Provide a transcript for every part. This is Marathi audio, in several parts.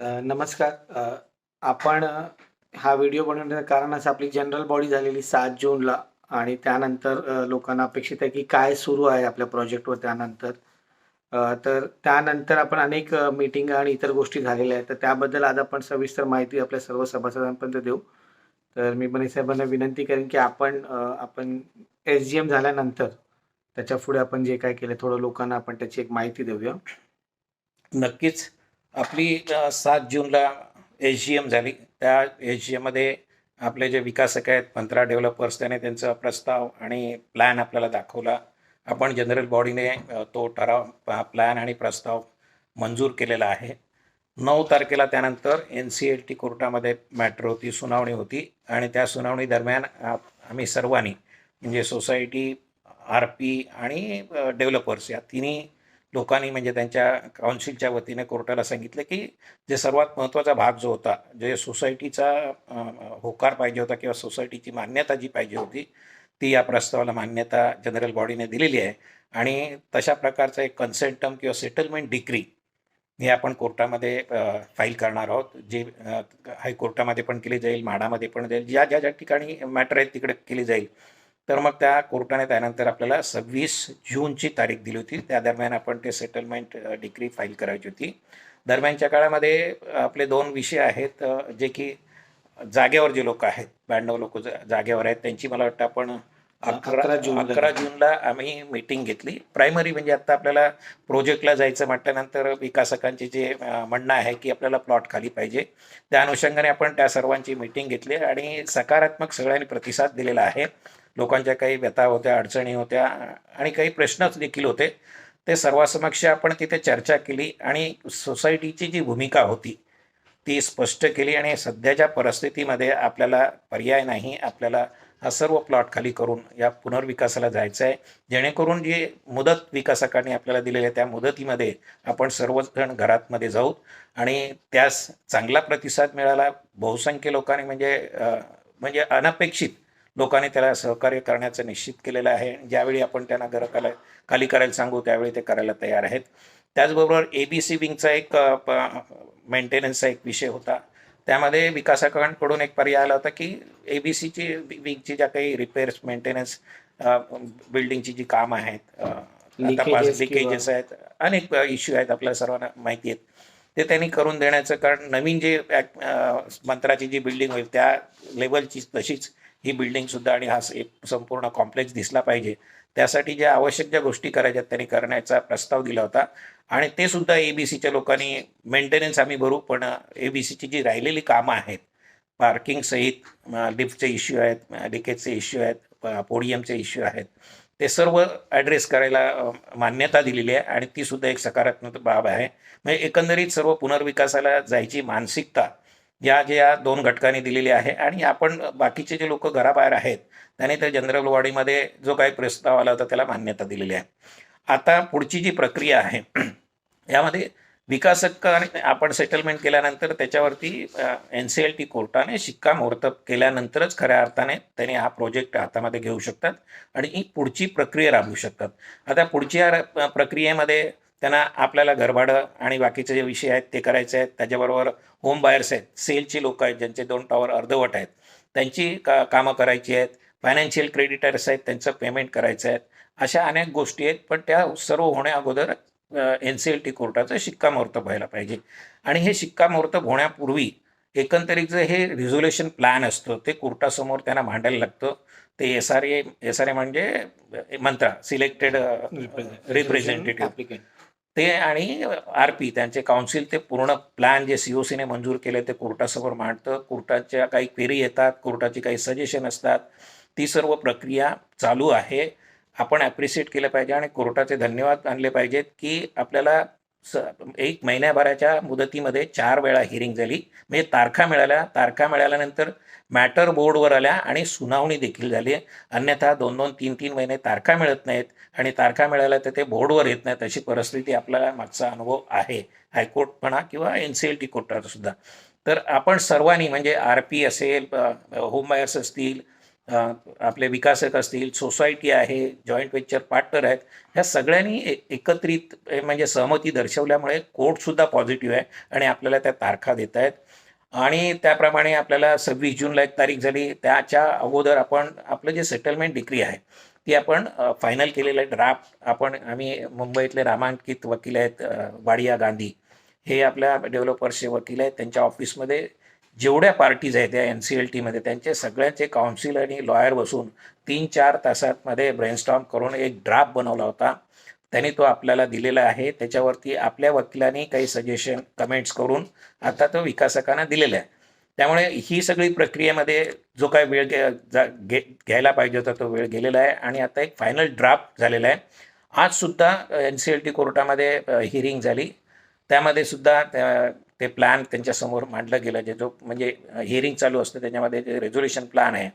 नमस्कार. आपण हा व्हिडिओ बनवण्याचं कारण असं आपली जनरल बॉडी झालेली 7 जूनला आणि त्यानंतर लोकांना अपेक्षित आहे की काय सुरू आहे आपल्या प्रोजेक्टवर त्यानंतर. तर त्यानंतर आपण अनेक मीटिंग आणि इतर गोष्टी झालेल्या आहेत. तर त्याबद्दल आज आपण सविस्तर माहिती आपल्या सर्व सभासदांपर्यंत देऊ. तर मी बने साहेबांना विनंती करेन की आपण एस-जी-एम झाल्यानंतर त्याच्यापुढे आपण जे काही केलं थोडं लोकांना आपण त्याची एक माहिती देऊया. नक्कीच. आपली 7 जूनला एस-जी-एम झाली. त्या एस-जी-एममध्ये आपले जे विकासक आहेत, 15 डेव्हलपर्स, त्याने त्यांचा प्रस्ताव आणि प्लॅन आपल्याला दाखवला. आपण जनरल बॉडीने तो प्लॅन आणि प्रस्ताव मंजूर केलेला आहे. 9 तारखेला त्यानंतर NCLT कोर्टामध्ये मॅटर होती, सुनावणी होती आणि त्या सुनावणी दरम्यान आम्ही सर्वांनी म्हणजे सोसायटी, RP आणि डेव्हलपर्स या तिन्ही लोकांनी म्हणजे त्यांच्या काउन्सिलच्या वतीने कोर्टाला सांगितलं की जे सर्वात महत्त्वाचा भाग जो होता, जे सोसायटीचा होकार पाहिजे होता किंवा सोसायटीची मान्यता जी पाहिजे होती, ती या प्रस्तावाला मान्यता जनरल बॉडीने दिलेली आहे. आणि तशा प्रकारचा एक कन्सेंटम किंवा सेटलमेंट डिक्री हे आपण कोर्टामध्ये फाईल करणार आहोत. जे हायकोर्टामध्ये पण केली जाईल, म्हाडामध्ये पण जाईल, ज्या ठिकाणी मॅटर आहेत तिकडे केली जाईल. तर मग त्या कोर्टाने त्यानंतर आपल्याला 26 जूनची तारीख दिली होती. त्या दरम्यान आपण ते सेटलमेंट डिक्री फाईल करायची होती. दरम्यानच्या काळामध्ये आपले 2 विषय आहेत, जे की जागेवर जे लोक आहेत, 92 लोक जागेवर आहेत, त्यांची मला वाटतं आपण 11 जूनला आम्ही मीटिंग घेतली. प्रायमरी म्हणजे आता आपल्याला प्रोजेक्टला जायचं म्हटल्यानंतर विकासकांचे जे म्हणणं आहे की आपल्याला प्लॉट खाली पाहिजे, त्या अनुषंगाने आपण त्या सर्वांची मीटिंग घेतली आणि सकारात्मक सगळ्यांनी प्रतिसाद दिलेला आहे. लोकांच्या काही व्यथा होत्या, अडचणी होत्या आणि काही प्रश्नच देखील होते. ते सर्वांसमक्ष आपण तिथे चर्चा केली आणि सोसायटीची जी भूमिका होती ती स्पष्ट केली आणि सध्याच्या परिस्थितीमध्ये आपल्याला पर्याय नाही, आपल्याला हा सर्व प्लॉट खाली करून या पुनर्विकासाला जायचं आहे. जेणेकरून जी मुदत विकासकांनी आपल्याला दिलेली आहे त्या मुदतीमध्ये आपण सर्वजण घरातमध्ये जाऊ आणि त्यास चांगला प्रतिसाद मिळाला. बहुसंख्य लोकांनी म्हणजे अनपेक्षित लोकांनी त्याला सहकार्य करण्याचं निश्चित केलेलं आहे. ज्यावेळी आपण त्यांना घरं खाली करायला सांगू त्यावेळी ते करायला तयार आहेत. त्याचबरोबर ABC विंगचा एक मेंटेनन्सचा एक विषय होता. त्यामध्ये विकासकांकडून एक पर्याय आला होता की ABCची विंगची ज्या काही रिपेअर्स, मेंटेनन्स, बिल्डिंगची जी कामं आहेत, लिकेजेस आहेत, अनेक इश्यू आहेत, आपल्याला सर्वांना माहिती आहेत, ते त्यांनी करून देण्याचं. कारण नवीन जे मंत्राची जी बिल्डिंग होईल त्या लेवलची तशीच ही बिल्डिंगसुद्धा आणि हा संपूर्ण कॉम्प्लेक्स दिसला पाहिजे, त्यासाठी ज्या आवश्यक ज्या गोष्टी करायच्या त्यांनी करण्याचा प्रस्ताव दिला होता. आणि ते सुद्धा ABCच्या लोकांनी मेंटेनन्स आम्ही भरू, पण ABCची जी राहिलेली कामं आहेत, पार्किंग सहित लिफ्टचे इश्यू आहेत, लिकेजचे इश्यू आहेत, पोडियमचे इश्यू आहेत, ते सर्व ॲड्रेस करायला मान्यता दिलेली आहे आणि ती सुद्धा एक सकारात्मक बाब आहे. म्हणजे एकंदरीत सर्व पुनर्विकासाला जायची मानसिकता ज्या 2 घटकांनी दिलेली आहे. आणि आपण बाकीचे जे लोक घराबाहेर आहेत त्याने त्या जनरल बॉडीमध्ये जो काही प्रस्ताव आला होता त्याला मान्यता दिलेली आहे. आता पुढची जी प्रक्रिया आहे यामध्ये विकासकाने आपण सेटलमेंट केल्यानंतर त्याच्यावरती NCLT कोर्टाने शिक्कामोर्तब केल्यानंतरच खऱ्या अर्थाने त्याने हा प्रोजेक्ट हातामध्ये घेऊ शकतात आणि ही पुढची प्रक्रिया राबवू शकतात. आता पुढच्या प्रक्रियेमध्ये त्यांना आपल्याला घरभाडं आणि बाकीचे जे विषय आहेत ते करायचे आहेत. त्याच्याबरोबर होम बायर्स आहेत, सेलची लोक आहेत ज्यांचे 2 टॉवर अर्धवट आहेत, त्यांची कामं करायची आहेत, फायनान्शियल क्रेडिटर्स आहेत त्यांचं पेमेंट करायचं आहे. अशा अनेक गोष्टी आहेत, पण त्या सर्व होण्या अगोदर NCLT कोर्टाचं शिक्कामोर्तब व्हायला पाहिजे. आणि हे शिक्कामोर्तब होण्यापूर्वी एकंदरीत जे हे रिझोल्युशन प्लॅन असतं ते कोर्टासमोर त्यांना मांडायला लागतं. ते SRA म्हणजे मंत्रा, सिलेक्टेड रिप्रेझेंटेटिव्ह, ते आणि RP त्यांचे काउन्सिल ते पूर्ण प्लॅन जे COCने मंजूर केले ते कोर्टासमोर मांडतं. कोर्टाच्या काही क्वेरी येतात, कोर्टाची काही सजेशन असतात, ती सर्व प्रक्रिया चालू आहे. आपण ॲप्रिशिएट केलं पाहिजे आणि कोर्टाचे धन्यवाद मानले पाहिजेत की आपल्याला 1 महिन्याभराच्या मुदतीमध्ये 4 वेळा हिअरिंग झाली, म्हणजे तारखा मिळाल्यानंतर मॅटर बोर्डवर आल्या आणि सुनावणी देखील झाली. अन्यथा 2-2, 3-3 महिने तारखा मिळत नाहीत आणि तारखा मिळाल्या तर ते बोर्डवर येत नाहीत. अशी परिस्थिती आपल्याला मागचा अनुभव आहे, हायकोर्ट म्हणा किंवा NCLT कोर्टाचा सुद्धा. तर आपण सर्वांनी म्हणजे RP असेल, होम बायर्स असतील, आपले विकासक असतील, सोसायटी आहे, जॉईंट व्हेंचर पार्टनर आहेत, ह्या सगळ्यांनी एकत्रित म्हणजे सहमती दर्शवल्यामुळे कोर्टसुद्धा पॉझिटिव्ह आहे आणि आपल्याला त्या तारखा देत आहेत. आणि त्याप्रमाणे आपल्याला 26 जूनला एक तारीख झाली. त्याच्या अगोदर आपण आपलं जे सेटलमेंट डिक्री आहे ती आपण फायनल केलेलं आहे. ड्राफ्ट आम्ही मुंबईतले नामांकित वकील आहेत, वाडिया गांधी हे आपल्या डेव्हलपर्सचे वकील आहेत. त्यांच्या ऑफिसमध्ये जेवढ्या पार्टीज आहेत त्या NCLTमध्ये त्यांचे सगळ्यांचे काउन्सिल आणि लॉयर बसून 3-4 तासांमध्ये ब्रेनस्टॉर्म करून एक ड्राफ्ट बनवला होता. त्यांनी तो आपल्याला दिलेला आहे. त्याच्यावरती आपल्या वकिलांनी काही सजेशन कमेंट्स करून आता तो विकासकांना दिलेला आहे. त्यामुळे ही सगळी प्रक्रियेमध्ये जो काही वेळ घ्यायला पाहिजे होता तो वेळ गेलेला आहे आणि आता एक फायनल ड्राफ्ट झालेला आहे. आजसुद्धा NCLT कोर्टामध्ये हिअरिंग झाली. त्यामध्ये सुद्धा ते प्लॅन त्यांच्यासमोर मांडलं गेलं. जो म्हणजे हिअरिंग चालू असतं त्याच्यामध्ये जे रेझोल्युशन प्लॅन आहे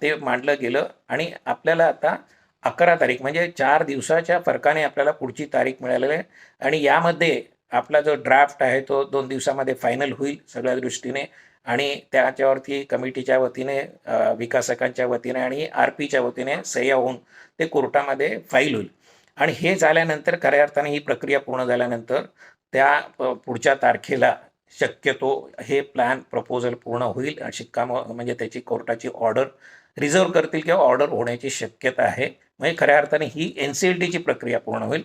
ते मांडलं गेलं आणि आपल्याला आता 11 तारीख म्हणजे 4 दिवसाच्या फरकाने आपल्याला पुढची तारीख मिळालेली आहे आणि यामध्ये आपला जो ड्राफ्ट आहे तो 2 दिवसामध्ये फायनल होईल सगळ्या दृष्टीने आणि त्याच्यावरती कमिटीच्या वतीने, विकासकांच्या वतीने आणि RPच्या वतीने सह्या होऊन ते कोर्टामध्ये फाईल होईल. आणि हे झाल्यानंतर खऱ्या अर्थाने ही प्रक्रिया पूर्ण झाल्यानंतर त्या पुढच्या तारखेला शक्यतो हे प्लॅन प्रपोजल पूर्ण होईल. म्हणजे त्याची कोर्टाची ऑर्डर रिझर्व करतील किंवा ऑर्डर होण्याची शक्यता आहे. म्हणजे खऱ्या अर्थाने ही NCLTची प्रक्रिया पूर्ण होईल.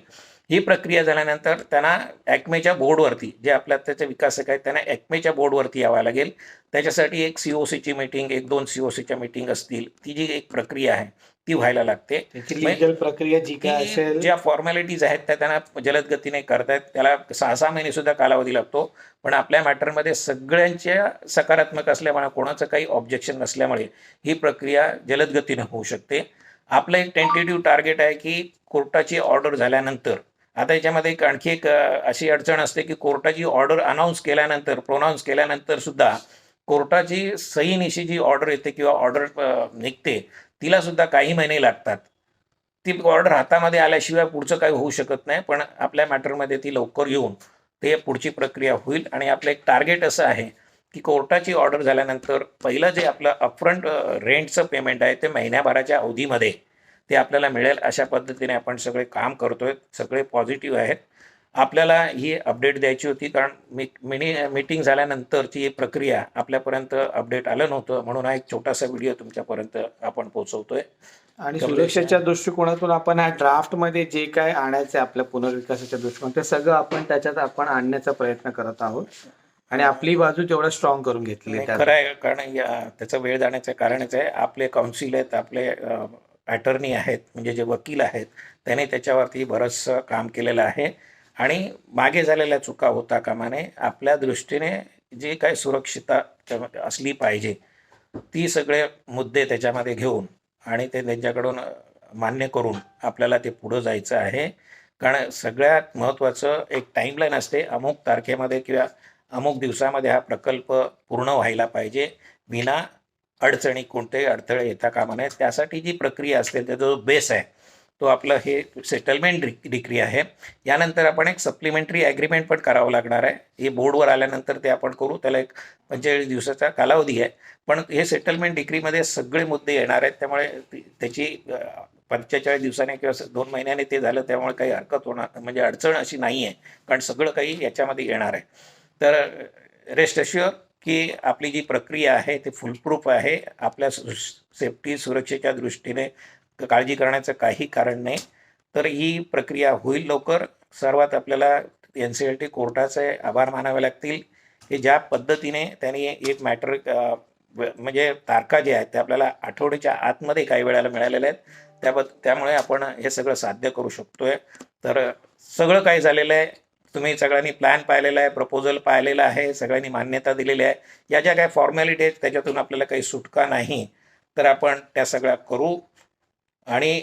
ही प्रक्रिया झाल्यानंतर त्यांना ॲक्मेच्या बोर्डवरती, जे आपल्या त्याचे विकासक आहेत त्यांना ॲक्मेच्या बोर्डवरती यावं लागेल. त्याच्यासाठी एक COCची मीटिंग, 1-2 COCच्या मीटिंग असतील. ती जी एक प्रक्रिया आहे ती व्हायला लागते. त्याची लीगल प्रक्रिया जी काय असेल, ज्या फॉर्मॅलिटीज आहेत त्या त्यांना जलद गतीने करतायत. त्याला 6-6 महिने सुद्धा कालावधी लागतो. पण आपल्या मॅटरमध्ये सगळ्यांच्या सकारात्मक असल्यामुळे, कोणाचं काही ऑब्जेक्शन नसल्यामुळे ही प्रक्रिया जलद गतीने होऊ शकते. आपलं एक टेंटेटिव्ह टार्गेट आहे की कोर्टाची ऑर्डर झाल्यानंतर, आता याच्यामध्ये आणखी एक अशी अडचण असते की कोर्टाची ऑर्डर प्रोनाऊन्स केल्यानंतर सुद्धा कोर्टाची सहीनिशी जी ऑर्डर येते किंवा ऑर्डर निघते तिला सुद्धा काही महिने लागतात. ती ऑर्डर हातामध्ये आल्याशिवाय पुढचं काही होऊ शकत नाही. पण आपल्या मॅटरमध्ये ती लवकर येऊन ते पुढची प्रक्रिया होईल आणि आपलं एक टार्गेट असं आहे की कोर्टाची ऑर्डर झाल्यानंतर पहिलं जे आपलं अपफ्रंट रेंटचं पेमेंट आहे ते महिन्याभराच्या अवधीमध्ये ते आपल्याला मिळेल. अशा पद्धतीने आपण सगळे काम करतोय. सगळे पॉझिटिव्ह आहेत. आपल्याला ही अपडेट द्यायची होती कारण मीटिंग झाल्यानंतरची प्रक्रिया आपल्यापर्यंत अपडेट आलं नव्हतं, म्हणून हा एक छोटासा व्हिडिओ तुमच्यापर्यंत आपण पोहोचवतोय. आणि सुरक्षेच्या दृष्टिकोनातून आपण ह्या ड्राफ्टमध्ये जे काय आणायचं आहे आपल्या पुनर्विकासाच्या दृष्टिकोन ते सगळं आपण त्याच्यात आणण्याचा प्रयत्न करत आहोत आणि आपली बाजू तेवढं स्ट्रॉंग करून घेतली आहे. खरं आहे, कारण त्याचा वेळ जाण्याचं कारणच आहे आपले काउन्सिल आहेत, आपले अटर्नी आहेत, म्हणजे जे वकील आहेत त्यांनी त्याच्यावरती बरंचसं काम केलेलं आहे आणि मागे झालेल्या चुका होता कामा नये. आपल्या दृष्टीने जे काय सुरक्षितता असली पाहिजे ती सगळे मुद्दे त्याच्यामध्ये घेऊन आणि ते त्यांच्याकडून मान्य करून आपल्याला ते पुढं जायचं आहे. कारण सगळ्यात महत्त्वाचं एक टाईमलाईन असते. अमुक तारखेमध्ये किंवा अमुक दिवसामध्ये हा प्रकल्प पूर्ण व्हायला पाहिजे. विना अडचणी कोणतेही अडथळे येता कामा नये. त्यासाठी जी प्रक्रिया असते त्याचा जो बेस आहे तो आपलं हे सेटलमेंट डिक्री आहे. यानंतर आपण एक सप्लिमेंटरी ॲग्रीमेंट पण करावं लागणार आहे. हे बोर्डवर आल्यानंतर ते आपण करू. त्याला एक 45 दिवसाचा कालावधी आहे. पण हे सेटलमेंट डिक्रीमध्ये सगळे मुद्दे येणार आहेत. त्यामुळे त्याची 45 दिवसाने किंवा 2 महिन्याने ते झालं त्यामुळे काही हरकत होणार म्हणजे अडचण अशी नाही आहे, कारण सगळं काही याच्यामध्ये येणार आहे. तर रेस्ट अश्युअर की आपली जी प्रक्रिया आहे ते फुलप्रूफ आहे. आपल्या सेफ्टी सुरक्षेच्या दृष्टीने काळजी करण्याचं काही कारण नाही. तर ही प्रक्रिया होईल लवकर. सर्वात आपल्याला NCLT कोर्टाचे आभार मानावे लागतील की ज्या पद्धतीने त्यांनी एक मॅटर म्हणजे तारखा ज्या आहेत त्या आपल्याला आठवड्याच्या आतमध्ये काही वेळेला मिळालेल्या आहेत. त्यामुळे आपण हे सगळं साध्य करू शकतोय. तर सगळं काही झालेलं आहे. तुम्ही सगळ्यांनी प्लॅन पाहिलेला आहे, प्रपोजल पाहिलेला आहे, सगळ्यांनी मान्यता दिलेली आहे. या ज्या काही फॉर्मॅलिटी आहेत त्याच्यातून आपल्याला काही सुटका नाही. तर आपण त्या सगळ्या करू. आणि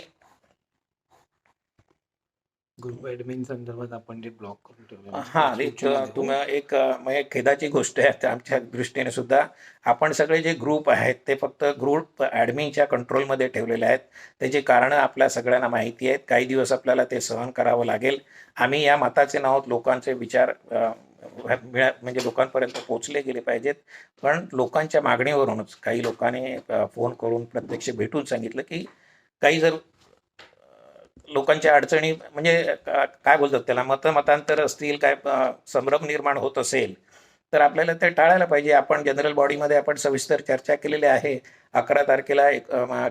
ग्रुप ॲडमिन संदर्भात आपण जे ब्लॉक करून ठेवलं तुम्ही एक खेदाची गोष्ट आहे आमच्या दृष्टीने सुद्धा. आपण सगळे जे ग्रुप आहेत ते फक्त ग्रुप ॲडमिनच्या कंट्रोलमध्ये ठेवलेले आहेत. त्याची कारणं आपल्या सगळ्यांना माहिती आहेत. काही दिवस आपल्याला ते सहन करावं लागेल. आम्ही या मताचे नाहोत लोकांचे विचार म्हणजे लोकांपर्यंत पोहोचले गेले पाहिजेत. पण लोकांच्या मागणीवरूनच काही लोकांनी फोन करून प्रत्यक्ष भेटून सांगितलं की काही जर लोकांच्या अडचणी म्हणजे काय बोलतात त्याला मतांतर असतील, काय संभ्रम निर्माण होत असेल तर आपल्याला ते टाळायला पाहिजे. आपण जनरल बॉडीमध्ये आपण सविस्तर चर्चा केलेली आहे. 11 तारखेला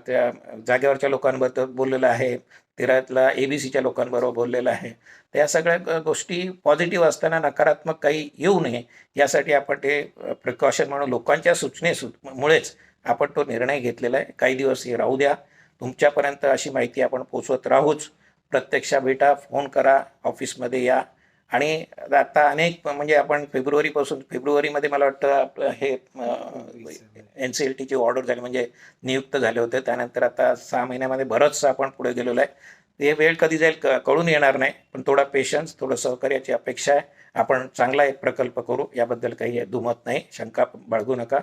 त्या जागेवरच्या लोकांबद्दल बोललेलं आहे. 13ला ABCच्या लोकांबरोबर बोललेलं आहे. त्या सगळ्या गोष्टी पॉझिटिव्ह असताना नकारात्मक काही येऊ नये यासाठी आपण ते प्रिकॉशन म्हणून लोकांच्या मुळेच आपण तो निर्णय घेतलेला आहे. काही दिवस हे राहू द्या. तुमच्यापर्यंत अशी माहिती आपण पोचवत राहूच. प्रत्यक्ष भेटा, फोन करा, ऑफिसमध्ये या. आणि आता अनेक म्हणजे आपण फेब्रुवारीमध्ये मला वाटतं हे NCLTची ऑर्डर झाली म्हणजे नियुक्त झाले होते. त्यानंतर आता 6 महिन्यामध्ये बरंचसं आपण पुढे गेलेलो आहे. हे वेळ कधी जाईल कळून येणार नाही, पण थोडा पेशन्स, थोडं सहकार्याची अपेक्षा आहे. आपण चांगला एक प्रकल्प करू, याबद्दल काही दुमत नाही, शंका बाळगू नका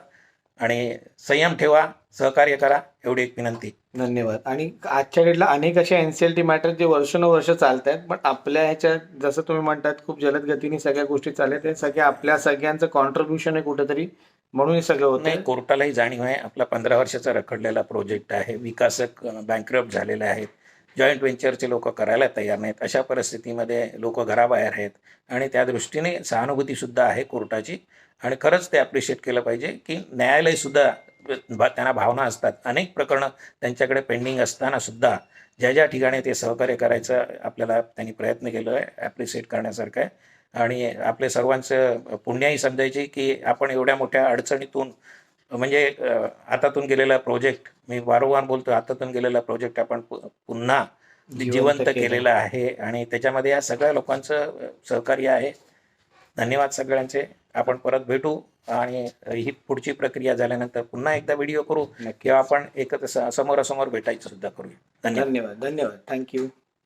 आणि संयम ठेवा, सहकार्य करा, एवढी एक विनंती. धन्यवाद. आणि आजच्या डेटला अनेक असे NCLT मॅटर जे वर्षानुवर्ष चालत आहेत, पण आपल्या ह्याच्यात जसं तुम्ही म्हणतात खूप जलद गतीने सगळ्या गोष्टी चालत आहेत. सगळ्या आपल्या सगळ्यांचं कॉन्ट्रीब्युशन आहे कुठेतरी, म्हणून हे सगळं होतं. नाही, कोर्टालाही जाणीव आहे. आपला 15 वर्षाचा रखडलेला प्रोजेक्ट आहे. विकासक बँकरप्ट झालेले आहेत. जॉईंट व्हेंचरचे लोक करायला तयार नाहीत. अशा परिस्थितीमध्ये लोक घराबाहेर आहेत आणि त्या दृष्टीने सहानुभूतीसुद्धा आहे कोर्टाची. आणि खरंच ते अप्रिशिएट केलं पाहिजे की न्यायालयसुद्धा त्यांना भावना असतात. अनेक प्रकरणं त्यांच्याकडे पेंडिंग असताना सुद्धा ज्या ठिकाणी ते सहकार्य करायचं आपल्याला त्यांनी प्रयत्न केलं आहे, ॲप्रिशिएट करण्यासारखं आहे. आणि आपले सर्वांचं पुण्याही समजायचे की आपण एवढ्या मोठ्या अडचणीतून म्हणजे हातातून गेलेला प्रोजेक्ट, मी वारंवार बोलतो, हातातून गेलेला प्रोजेक्ट आपण पुन्हा जिवंत केलेला आहे आणि त्याच्यामध्ये या सगळ्या लोकांचं सहकार्य आहे. धन्यवाद सगळ्यांचे. आपण परत भेटू आणि ही पुढची प्रक्रिया झाल्यानंतर पुन्हा एकदा व्हिडिओ करू किंवा आपण एकत्र समोरासमोर भेटायचं सुद्धा करूया. धन्यवाद. धन्यवाद. थँक्यू.